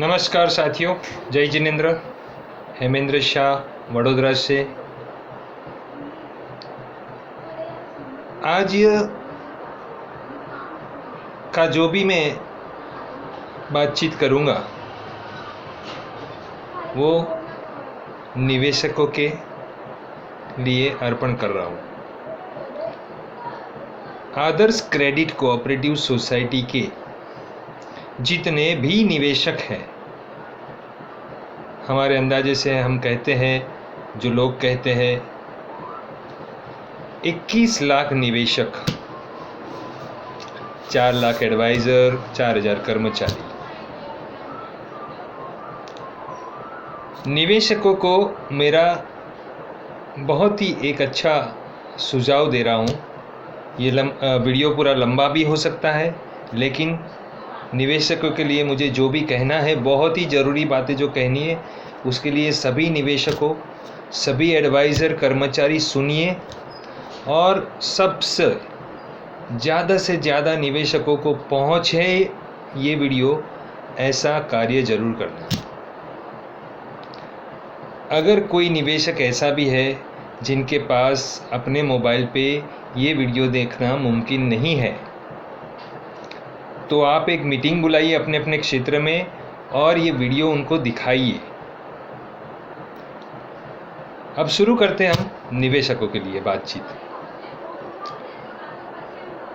नमस्कार साथियों, जय जिनेन्द्र। हेमेंद्र शाह वडोदरा से। आज का जो भी मैं बातचीत करूंगा वो निवेशकों के लिए अर्पण कर रहा हूं। आदर्श क्रेडिट कोऑपरेटिव सोसाइटी के जितने भी निवेशक हैं, हमारे अंदाजे से हम कहते हैं, जो लोग कहते हैं 21 लाख निवेशक, 4 लाख एडवाइज़र, 4000 कर्मचारी। निवेशकों को मेरा बहुत ही एक अच्छा सुझाव दे रहा हूँ। ये वीडियो पूरा लंबा भी हो सकता है, लेकिन निवेशकों के लिए मुझे जो भी कहना है, बहुत ही ज़रूरी बातें जो कहनी है, उसके लिए सभी निवेशकों, सभी एडवाइज़र, कर्मचारी सुनिए और सबसे ज़्यादा से ज़्यादा निवेशकों को पहुँचे ये वीडियो, ऐसा कार्य ज़रूर करना। अगर कोई निवेशक ऐसा भी है जिनके पास अपने मोबाइल पे ये वीडियो देखना मुमकिन नहीं है, तो आप एक मीटिंग बुलाइए अपने अपने क्षेत्र में और ये वीडियो उनको दिखाइए। अब शुरू करते हैं हम निवेशकों के लिए बातचीत।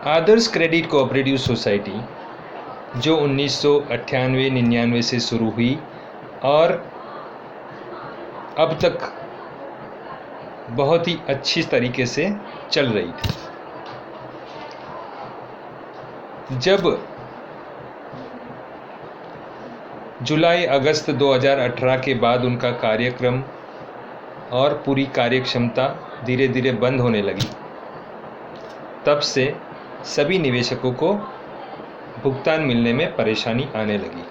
आदर्श क्रेडिट कोऑपरेटिव सोसाइटी जो 1998-99 से शुरू हुई और अब तक बहुत ही अच्छी तरीके से चल रही थी। जब जुलाई अगस्त 2018 के बाद उनका कार्यक्रम और पूरी कार्यक्षमता धीरे धीरे बंद होने लगी, तब से सभी निवेशकों को भुगतान मिलने में परेशानी आने लगी।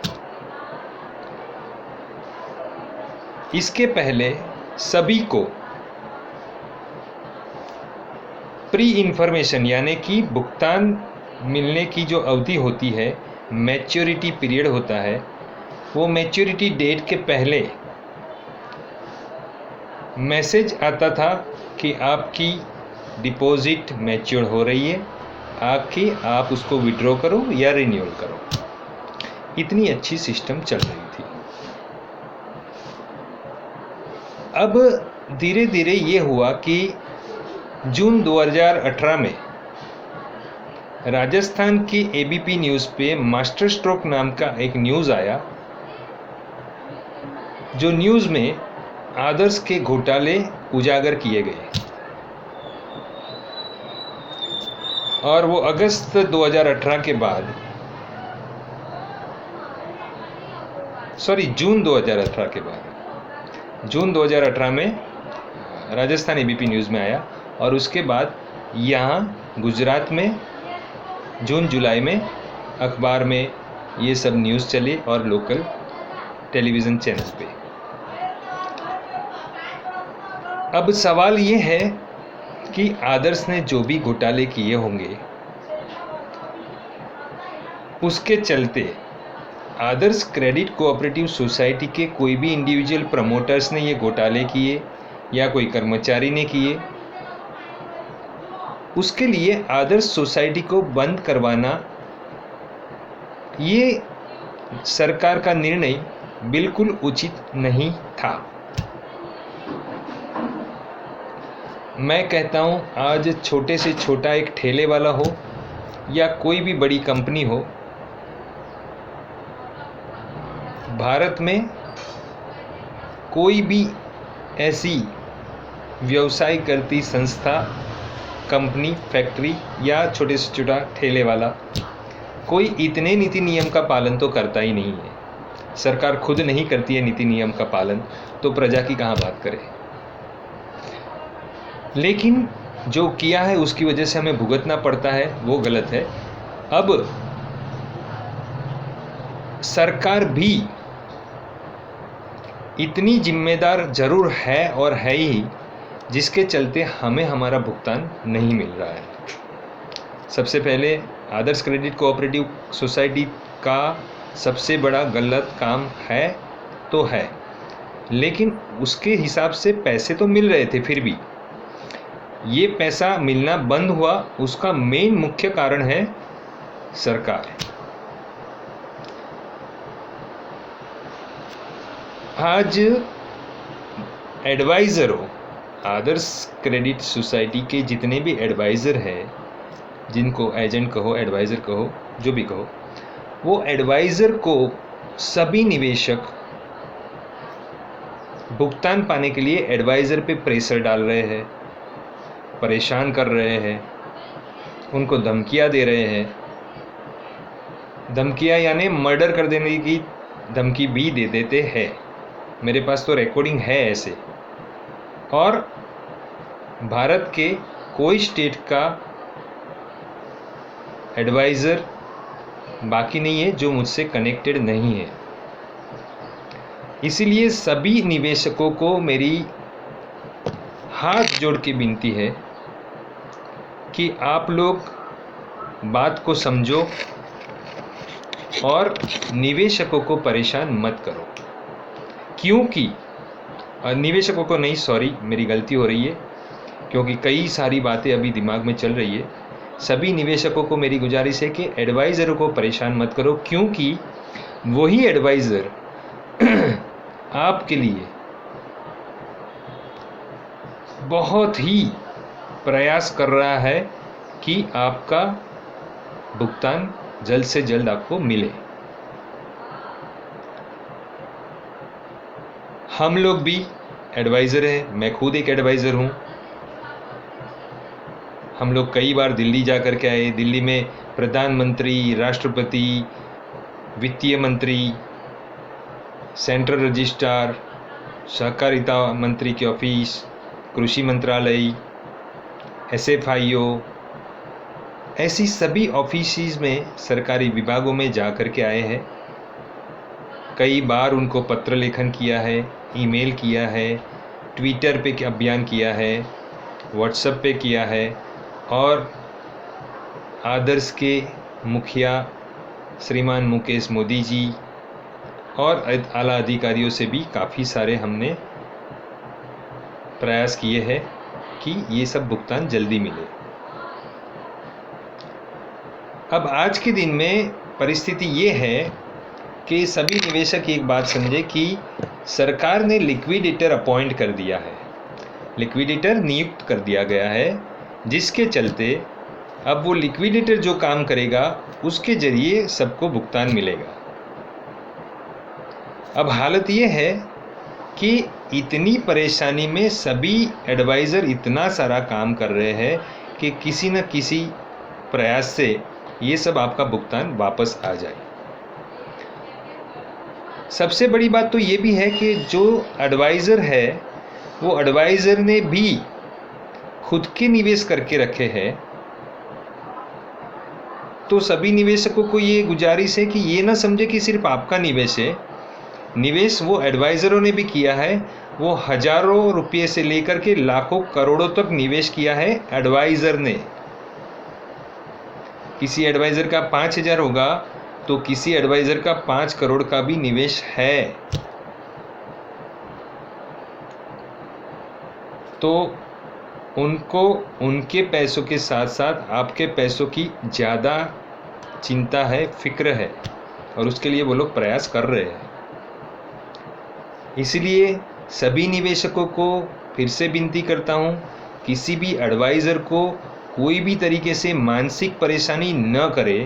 इसके पहले सभी को प्री इन्फॉर्मेशन यानी कि भुगतान मिलने की जो अवधि होती है, मैच्योरिटी पीरियड होता है, वो मैच्योरिटी डेट के पहले मैसेज आता था कि आपकी डिपॉजिट मैच्योर हो रही है, आप उसको विड्रॉ करो या रिन्यूअल करो। इतनी अच्छी सिस्टम चल रही थी। अब धीरे धीरे ये हुआ कि जून 2018 में राजस्थान की एबीपी न्यूज़ पे मास्टर स्ट्रोक नाम का एक न्यूज़ आया, जो न्यूज़ में आदर्श के घोटाले उजागर किए गए। और वो अगस्त 2018 के बाद, जून 2018 के बाद, जून 2018 में राजस्थान एबीपी न्यूज़ में आया और उसके बाद यहाँ गुजरात में जून जुलाई में अखबार में ये सब न्यूज़ चले और लोकल टेलीविज़न चैनल पे। अब सवाल ये है कि आदर्श ने जो भी घोटाले किए होंगे, उसके चलते आदर्श क्रेडिट कोऑपरेटिव सोसाइटी के कोई भी इंडिविजुअल प्रमोटर्स ने ये घोटाले किए या कोई कर्मचारी ने किए, उसके लिए आदर्श सोसाइटी को बंद करवाना, ये सरकार का निर्णय बिल्कुल उचित नहीं था। मैं कहता हूँ, आज छोटे से छोटा एक ठेले वाला हो या कोई भी बड़ी कंपनी हो, भारत में कोई भी ऐसी व्यवसाय करती संस्था, कंपनी, फैक्ट्री या छोटे से छोटा ठेले वाला, कोई इतने नीति नियम का पालन तो करता ही नहीं है। सरकार खुद नहीं करती है नीति नियम का पालन, तो प्रजा की कहाँ बात करे। लेकिन जो किया है उसकी वजह से हमें भुगतना पड़ता है, वो गलत है। अब सरकार भी इतनी जिम्मेदार जरूर है और है ही, जिसके चलते हमें हमारा भुगतान नहीं मिल रहा है। सबसे पहले आदर्श क्रेडिट कोऑपरेटिव सोसाइटी का सबसे बड़ा गलत काम है तो है, लेकिन उसके हिसाब से पैसे तो मिल रहे थे। फिर भी ये पैसा मिलना बंद हुआ, उसका मेन मुख्य कारण है सरकार। आज एडवाइज़रों, आदर्श क्रेडिट सोसाइटी के जितने भी एडवाइज़र हैं, जिनको एजेंट कहो, एडवाइज़र कहो, जो भी कहो, वो एडवाइज़र को सभी निवेशक भुगतान पाने के लिए एडवाइज़र पे प्रेशर डाल रहे हैं, परेशान कर रहे हैं, उनको धमकियां दे रहे हैं। धमकियां यानी मर्डर कर देने की धमकी भी दे देते हैं। मेरे पास तो रिकॉर्डिंग है ऐसे। और भारत के कोई स्टेट का एडवाइज़र बाकी नहीं है जो मुझसे कनेक्टेड नहीं है। इसीलिए सभी निवेशकों को मेरी हाथ जोड़ के विनती है कि आप लोग बात को समझो और निवेशकों को परेशान मत करो। क्योंकि निवेशकों को नहीं, सॉरी, मेरी गलती हो रही है, क्योंकि कई सारी बातें अभी दिमाग में चल रही है। सभी निवेशकों को मेरी गुजारिश है कि एडवाइज़रों को परेशान मत करो, क्योंकि वही एडवाइज़र आपके लिए बहुत ही प्रयास कर रहा है कि आपका भुगतान जल्द से जल्द आपको मिले। हम लोग भी एडवाइज़र हैं, मैं खुद एक एडवाइज़र हूँ। हम लोग कई बार दिल्ली जा कर के आए। दिल्ली में प्रधानमंत्री, राष्ट्रपति, वित्तीय मंत्री, सेंट्रल रजिस्ट्रार, सहकारिता मंत्री के ऑफिस, कृषि मंत्रालय, SFIO, ऐसी सभी ऑफिस में, सरकारी विभागों में जा कर के आए हैं। कई बार उनको पत्र लेखन किया है, ईमेल किया है, ट्विटर पे अभियान किया है, व्हाट्सएप पे किया है, और आदर्श के मुखिया श्रीमान मुकेश मोदी जी और आला अधिकारियों से भी काफ़ी सारे हमने प्रयास किए हैं कि ये सब भुगतान जल्दी मिले। अब आज के दिन में परिस्थिति ये है कि सभी निवेशक एक बात समझे कि सरकार ने लिक्विडेटर अपॉइंट कर दिया है, लिक्विडेटर नियुक्त कर दिया गया है, जिसके चलते अब वो लिक्विडेटर जो काम करेगा उसके जरिए सबको भुगतान मिलेगा। अब हालत ये है कि इतनी परेशानी में सभी एडवाइज़र इतना सारा काम कर रहे हैं कि किसी न किसी प्रयास से ये सब आपका भुगतान वापस आ जाए। सबसे बड़ी बात तो ये भी है कि जो एडवाइज़र है वो एडवाइज़र ने भी खुद के निवेश करके रखे हैं। तो सभी निवेशकों को ये गुजारिश है कि ये ना समझे कि सिर्फ आपका निवेश है। निवेश वो एडवाइज़रों ने भी किया है। वो हजारों रुपये से लेकर के लाखों करोड़ों तक निवेश किया है एडवाइज़र ने। किसी एडवाइज़र का 5,000 होगा तो किसी एडवाइज़र का 5 करोड़ का भी निवेश है। तो उनको उनके पैसों के साथ साथ आपके पैसों की ज़्यादा चिंता है, फिक्र है, और उसके लिए वो लोग प्रयास कर रहे हैं। इसलिए सभी निवेशकों को फिर से विनती करता हूँ, किसी भी एडवाइज़र को कोई भी तरीके से मानसिक परेशानी न करे,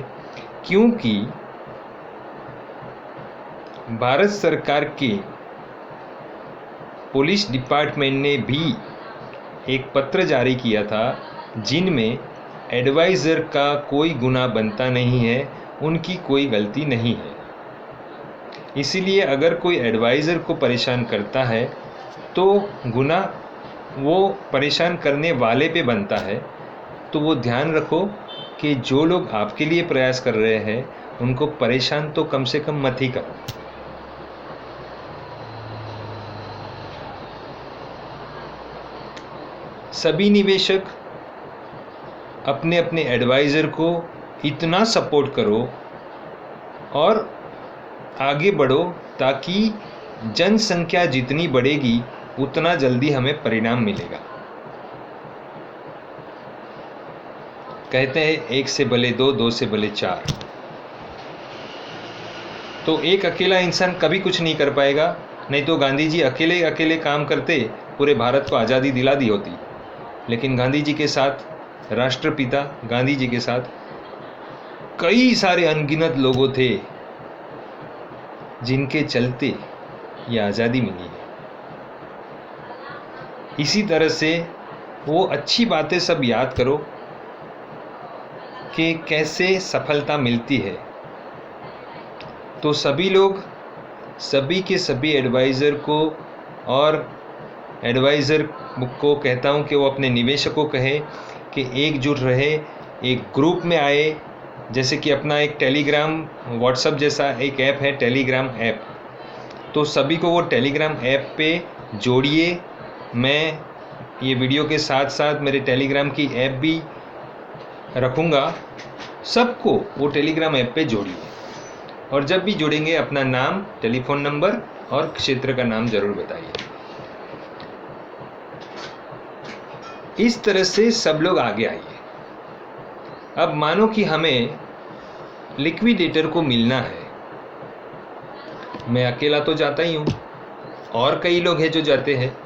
क्योंकि भारत सरकार के पुलिस डिपार्टमेंट ने भी एक पत्र जारी किया था जिनमें एडवाइज़र का कोई गुनाह बनता नहीं है, उनकी कोई गलती नहीं है। इसीलिए अगर कोई एडवाइज़र को परेशान करता है तो गुनाह वो परेशान करने वाले पे बनता है। तो वो ध्यान रखो कि जो लोग आपके लिए प्रयास कर रहे हैं उनको परेशान तो कम से कम मत ही करो। सभी निवेशक अपने अपने एडवाइज़र को इतना सपोर्ट करो और आगे बढ़ो, ताकि जनसंख्या जितनी बढ़ेगी उतना जल्दी हमें परिणाम मिलेगा। कहते हैं 1 से भले 2, 2 से भले 4। तो एक अकेला इंसान कभी कुछ नहीं कर पाएगा, नहीं तो गांधी जी अकेले अकेले काम करते पूरे भारत को आज़ादी दिला दी होती। लेकिन गांधी जी के साथ, राष्ट्रपिता गांधी जी के साथ कई सारे अनगिनत लोगों थे जिनके चलते ये आज़ादी मिली है। इसी तरह से वो अच्छी बातें सब याद करो कि कैसे सफलता मिलती है। तो सभी लोग, सभी के सभी एडवाइज़र को और एडवाइज़र को कहता हूँ कि वो अपने निवेशकों को कहे कि एकजुट रहे, एक ग्रुप में आए। जैसे कि अपना एक टेलीग्राम, व्हाट्सएप जैसा एक ऐप है, टेलीग्राम ऐप, तो सभी को वो टेलीग्राम ऐप पे जोड़िए। मैं ये वीडियो के साथ साथ मेरे टेलीग्राम की ऐप भी रखूँगा, सबको वो टेलीग्राम ऐप पे जोड़िए। और जब भी जुड़ेंगे अपना नाम, टेलीफोन नंबर और क्षेत्र का नाम ज़रूर बताइए। इस तरह से सब लोग आगे आइए। अब मानो कि हमें लिक्विडेटर को मिलना है, मैं अकेला तो जाता ही हूँ और कई लोग हैं जो जाते हैं,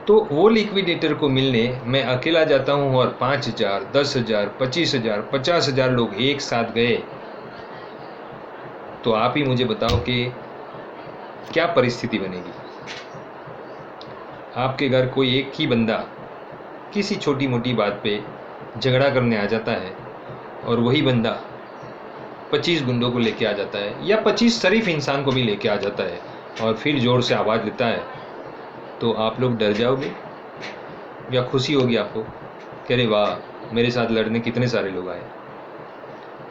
तो वो लिक्विडेटर को मिलने मैं अकेला जाता हूँ और 5,000, 10,000, 25,000, 50,000 लोग एक साथ गए, तो आप ही मुझे बताओ कि क्या परिस्थिति बनेगी। आपके घर कोई एक ही बंदा किसी छोटी मोटी बात पे झगड़ा करने आ जाता है और वही बंदा 25 गुंडों को लेके आ जाता है या 25 शरीफ इंसान को भी लेके आ जाता है और फिर ज़ोर से आवाज़ देता है, तो आप लोग डर जाओगे या खुशी होगी आपको कि अरे वाह, मेरे साथ लड़ने कितने सारे लोग आए।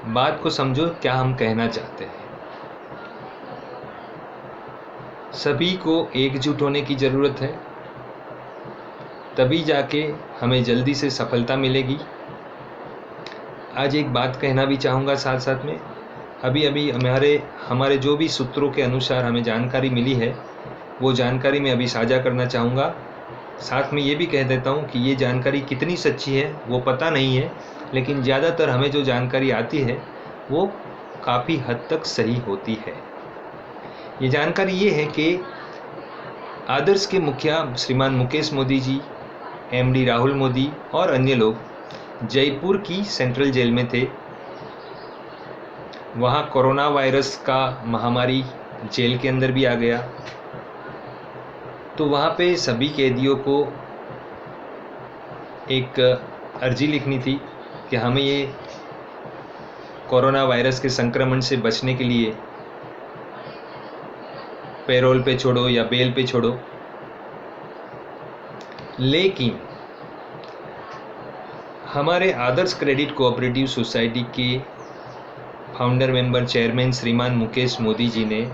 बात को समझो, क्या हम कहना चाहते हैं। सभी को एकजुट होने की ज़रूरत है, तभी जाके हमें जल्दी से सफलता मिलेगी। आज एक बात कहना भी चाहूँगा साथ साथ में, अभी हमारे जो भी सूत्रों के अनुसार हमें जानकारी मिली है, वो जानकारी मैं अभी साझा करना चाहूँगा। साथ में ये भी कह देता हूँ कि ये जानकारी कितनी सच्ची है वो पता नहीं है, लेकिन ज़्यादातर हमें जो जानकारी आती है वो काफ़ी हद तक सही होती है। ये जानकारी ये है कि आदर्श के मुखिया श्रीमान मुकेश मोदी जी, एमडी राहुल मोदी और अन्य लोग जयपुर की सेंट्रल जेल में थे। वहाँ कोरोना वायरस का महामारी जेल के अंदर भी आ गया, तो वहाँ पे सभी कैदियों को एक अर्जी लिखनी थी कि हमें ये कोरोना वायरस के संक्रमण से बचने के लिए पैरोल पे छोड़ो या बेल पे छोड़ो। लेकिन हमारे आदर्श क्रेडिट कोऑपरेटिव सोसाइटी के फाउंडर मेंबर चेयरमैन श्रीमान मुकेश मोदी जी ने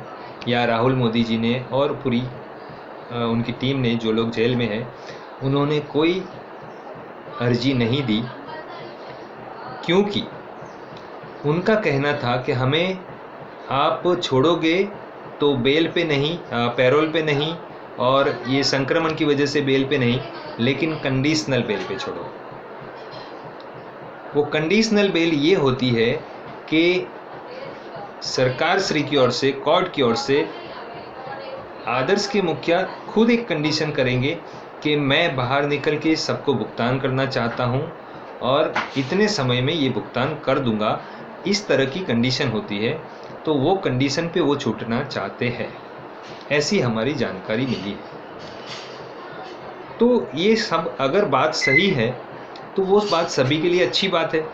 या राहुल मोदी जी ने और पूरी उनकी टीम ने, जो लोग जेल में हैं, उन्होंने कोई अर्जी नहीं दी, क्योंकि उनका कहना था कि हमें आप छोड़ोगे तो बेल पे नहीं, पैरोल पे नहीं, और ये संक्रमण की वजह से बेल पे नहीं, लेकिन कंडीशनल बेल पे छोड़ो। वो कंडीशनल बेल ये होती है कि सरकार श्री की ओर से, कोर्ट की ओर से आदर्श के मुखिया खुद एक कंडीशन करेंगे कि मैं बाहर निकल के सबको भुगतान करना चाहता हूँ और इतने समय में ये भुगतान कर दूंगा, इस तरह की कंडीशन होती है। तो वो कंडीशन पे वो छूटना चाहते हैं, ऐसी हमारी जानकारी मिली है। तो ये सब अगर बात सही है तो वो बात सभी के लिए अच्छी बात है।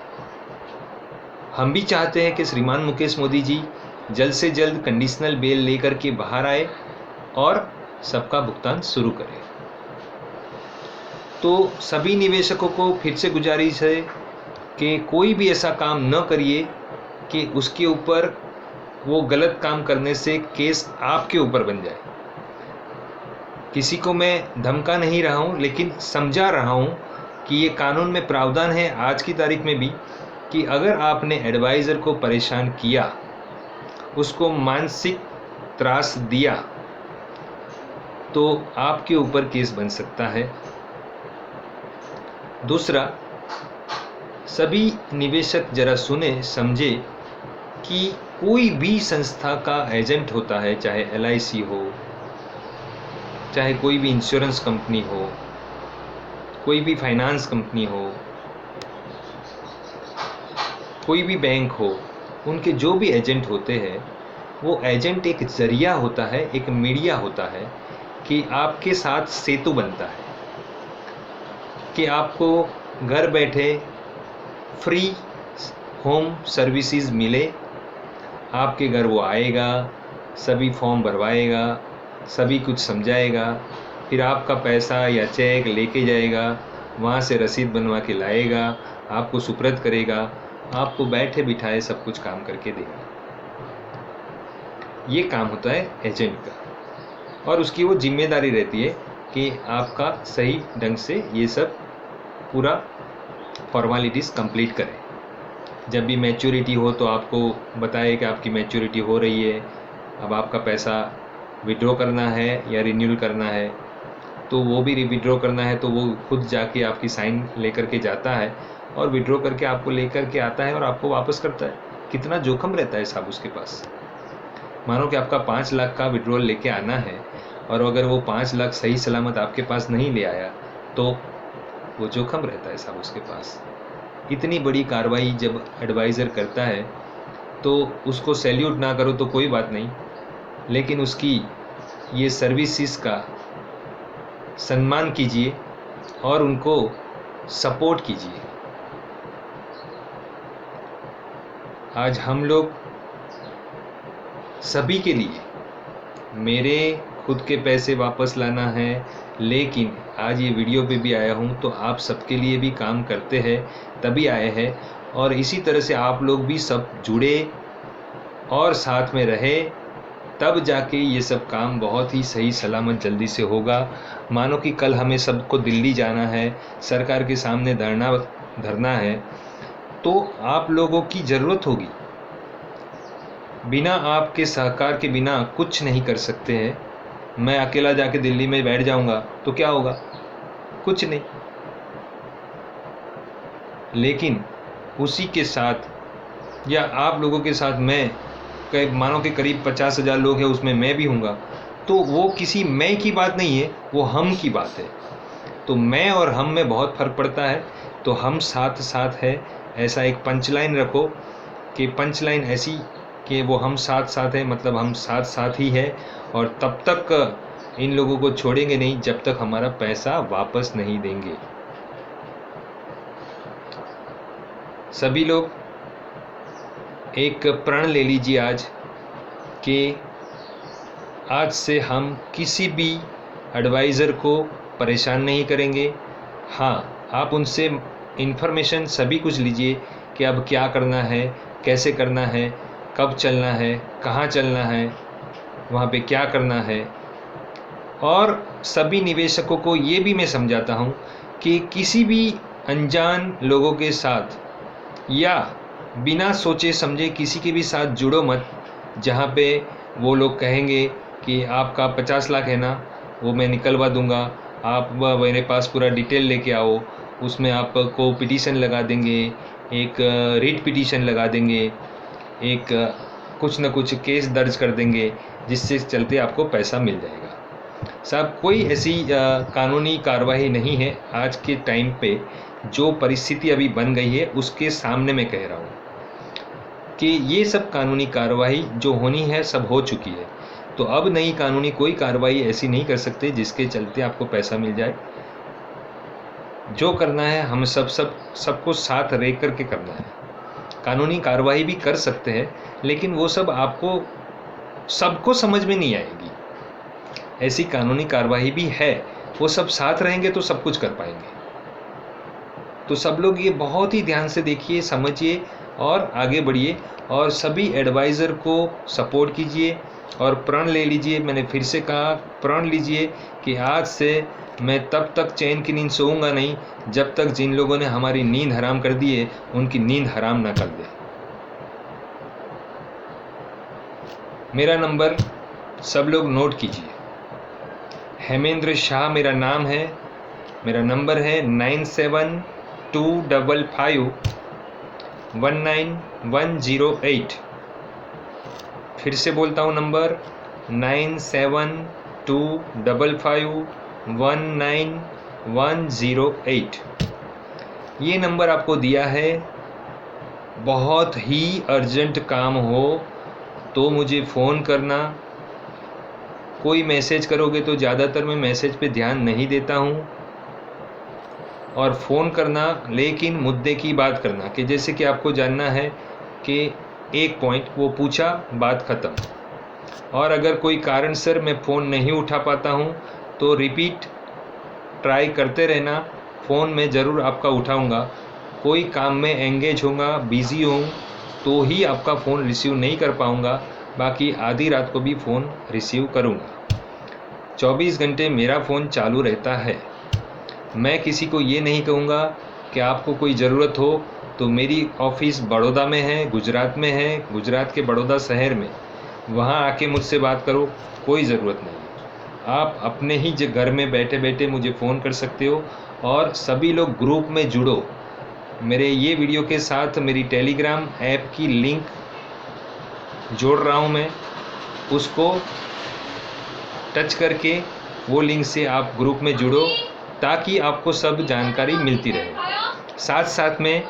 हम भी चाहते हैं कि श्रीमान मुकेश मोदी जी जल्द से जल्द कंडीशनल बेल लेकर के बाहर आए और सबका भुगतान शुरू करें। तो सभी निवेशकों को फिर से गुजारिश है कि कोई भी ऐसा काम न करिए कि उसके ऊपर वो गलत काम करने से केस आपके ऊपर बन जाए। किसी को मैं धमका नहीं रहा हूँ, लेकिन समझा रहा हूँ कि ये कानून में प्रावधान है आज की तारीख में भी कि अगर आपने एडवाइज़र को परेशान किया, उसको मानसिक त्रास दिया, तो आपके ऊपर केस बन सकता है। दूसरा, सभी निवेशक जरा सुने समझे कि कोई भी संस्था का एजेंट होता है, चाहे LIC हो, चाहे कोई भी इंश्योरेंस कंपनी हो, कोई भी फाइनेंस कंपनी हो, कोई भी बैंक हो, उनके जो भी एजेंट होते हैं, वो एजेंट एक जरिया होता है, एक मीडिया होता है कि आपके साथ सेतु बनता है, कि आपको घर बैठे फ्री होम सर्विसेज मिले। आपके घर वो आएगा, सभी फॉर्म भरवाएगा, सभी कुछ समझाएगा, फिर आपका पैसा या चेक लेके जाएगा, वहाँ से रसीद बनवा के लाएगा, आपको सुपुर्द करेगा, आपको बैठे बिठाए सब कुछ काम करके देगा। ये काम होता है एजेंट का, और उसकी वो जिम्मेदारी रहती है कि आपका सही ढंग से ये सब पूरा फॉर्मेलिटीज़ कंप्लीट करें। जब भी मैच्योरिटी हो तो आपको बताए कि आपकी मैच्योरिटी हो रही है, अब आपका पैसा विड्रॉ करना है या रिन्यूअल करना है, तो वो भी विड्रॉ करना है तो वो खुद जाके आपकी साइन लेकर के जाता है और विड्रॉ करके आपको लेकर के आता है और आपको वापस करता है। कितना जोखम रहता है साहब उसके पास। मानो कि आपका 5 लाख का विड्रॉल लेके आना है और अगर वो 5 लाख सही सलामत आपके पास नहीं ले आया तो वो जोखम रहता है साहब उसके पास। इतनी बड़ी कार्रवाई जब एडवाइज़र करता है तो उसको सैल्यूट ना करो तो कोई बात नहीं, लेकिन उसकी ये सर्विसेज का सम्मान कीजिए और उनको सपोर्ट कीजिए। आज हम लोग सभी के लिए, मेरे खुद के पैसे वापस लाना है, लेकिन आज ये वीडियो पे भी आया हूँ तो आप सबके लिए भी काम करते हैं तभी आए हैं, और इसी तरह से आप लोग भी सब जुड़े और साथ में रहे, तब जाके ये सब काम बहुत ही सही सलामत जल्दी से होगा। मानो कि कल हमें सबको दिल्ली जाना है, सरकार के सामने धरना है, तो आप लोगों की ज़रूरत होगी। बिना आपके सहकार के बिना कुछ नहीं कर सकते हैं। मैं अकेला जाके दिल्ली में बैठ जाऊंगा तो क्या होगा? कुछ नहीं। लेकिन उसी के साथ या आप लोगों के साथ मैं, मानो कि करीब 50,000 लोग हैं, उसमें मैं भी हूँगा, तो वो किसी मैं की बात नहीं है, वो हम की बात है। तो मैं और हम में बहुत फ़र्क पड़ता है। तो हम साथ साथ है, ऐसा एक पंचलाइन रखो कि पंचलाइन ऐसी कि वो हम साथ साथ है, मतलब हम साथ साथ ही है, और तब तक इन लोगों को छोड़ेंगे नहीं जब तक हमारा पैसा वापस नहीं देंगे। सभी लोग एक प्रण ले लीजिए आज कि आज से हम किसी भी एडवाइज़र को परेशान नहीं करेंगे। हाँ, आप उनसे इन्फॉर्मेशन सभी कुछ लीजिए कि अब क्या करना है, कैसे करना है, कब चलना है, कहाँ चलना है, वहाँ पे क्या करना है। और सभी निवेशकों को ये भी मैं समझाता हूँ कि किसी भी अनजान लोगों के साथ या बिना सोचे समझे किसी के भी साथ जुड़ो मत, जहाँ पे वो लोग कहेंगे कि आपका 50 लाख है ना, वो मैं निकलवा दूँगा, आप मेरे पास पूरा डिटेल लेके आओ, उसमें आपको पिटीशन लगा देंगे, एक रिट पिटीशन लगा देंगे, एक कुछ न कुछ केस दर्ज कर देंगे, जिससे चलते आपको पैसा मिल जाएगा। साहब, कोई ऐसी कानूनी कार्रवाई नहीं है आज के टाइम पे। जो परिस्थिति अभी बन गई है उसके सामने मैं कह रहा हूँ कि ये सब कानूनी कार्रवाई जो होनी है सब हो चुकी है। तो अब नई कानूनी कोई कार्रवाई ऐसी नहीं कर सकते जिसके चलते आपको पैसा मिल जाए। जो करना है हम सबको साथ रह कर के करना है। कानूनी कार्रवाई भी कर सकते हैं, लेकिन वो सब आपको सबको समझ में नहीं आएगी। ऐसी कानूनी कार्रवाई भी है, वो सब साथ रहेंगे तो सब कुछ कर पाएंगे। तो सब लोग ये बहुत ही ध्यान से देखिए, समझिए और आगे बढ़िए, और सभी एडवाइज़र को सपोर्ट कीजिए और प्रण ले लीजिए। मैंने फिर से कहा, प्रण लीजिए कि आज से मैं तब तक चैन की नींद सोऊंगा नहीं जब तक जिन लोगों ने हमारी नींद हराम कर दी है उनकी नींद हराम ना कर दे। मेरा नंबर सब लोग नोट कीजिए। हेमेंद्र शाह मेरा नाम है। मेरा नंबर है 9725519108। फिर से बोलता हूँ नंबर 9725519108। ये नंबर आपको दिया है, बहुत ही अर्जेंट काम हो तो मुझे फ़ोन करना। कोई मैसेज करोगे तो ज़्यादातर मैं मैसेज पे ध्यान नहीं देता हूँ, और फ़ोन करना लेकिन मुद्दे की बात करना, कि जैसे कि आपको जानना है कि एक पॉइंट वो पूछा, बात ख़त्म। और अगर कोई कारण सर मैं फ़ोन नहीं उठा पाता हूँ तो रिपीट ट्राई करते रहना, फ़ोन में ज़रूर आपका उठाऊँगा। कोई काम में एंगेज होऊंगा, बिज़ी हूँ तो ही आपका फ़ोन रिसीव नहीं कर पाऊँगा, बाकी आधी रात को भी फ़ोन रिसीव करूँगा। 24 घंटे मेरा फ़ोन चालू रहता है। मैं किसी को ये नहीं कहूँगा कि आपको कोई ज़रूरत हो तो मेरी ऑफ़िस बड़ौदा में है, गुजरात में है, गुजरात के बड़ौदा शहर में, वहाँ आके मुझसे बात करो, कोई ज़रूरत नहीं है। आप अपने ही घर में बैठे बैठे मुझे फ़ोन कर सकते हो। और सभी लोग ग्रुप में जुड़ो। मेरे ये वीडियो के साथ मेरी टेलीग्राम ऐप की लिंक जोड़ रहा हूँ मैं, उसको टच करके वो लिंक से आप ग्रुप में जुड़ो ताकि आपको सब जानकारी मिलती रहे। साथ साथ में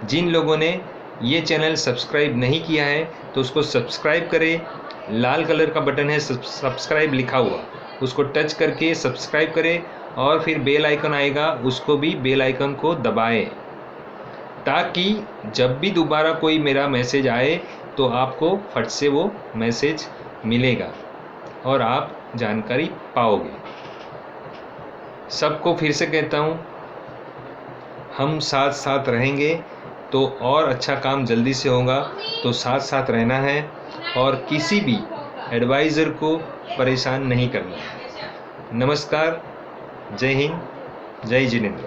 जिन लोगों ने ये चैनल सब्सक्राइब नहीं किया है तो उसको सब्सक्राइब करें। लाल कलर का बटन है सब्सक्राइब लिखा हुआ, उसको टच करके सब्सक्राइब करें, और फिर बेल आइकन आएगा, उसको भी बेल आइकन को दबाएं ताकि जब भी दोबारा कोई मेरा मैसेज आए तो आपको फट से वो मैसेज मिलेगा और आप जानकारी पाओगे। सबको फिर से कहता हूँ, हम साथ साथ रहेंगे तो और अच्छा काम जल्दी से होगा, तो साथ साथ रहना है और किसी भी एडवाइज़र को परेशान नहीं करना है। नमस्कार, जय हिंद, जय जिनेंद्र।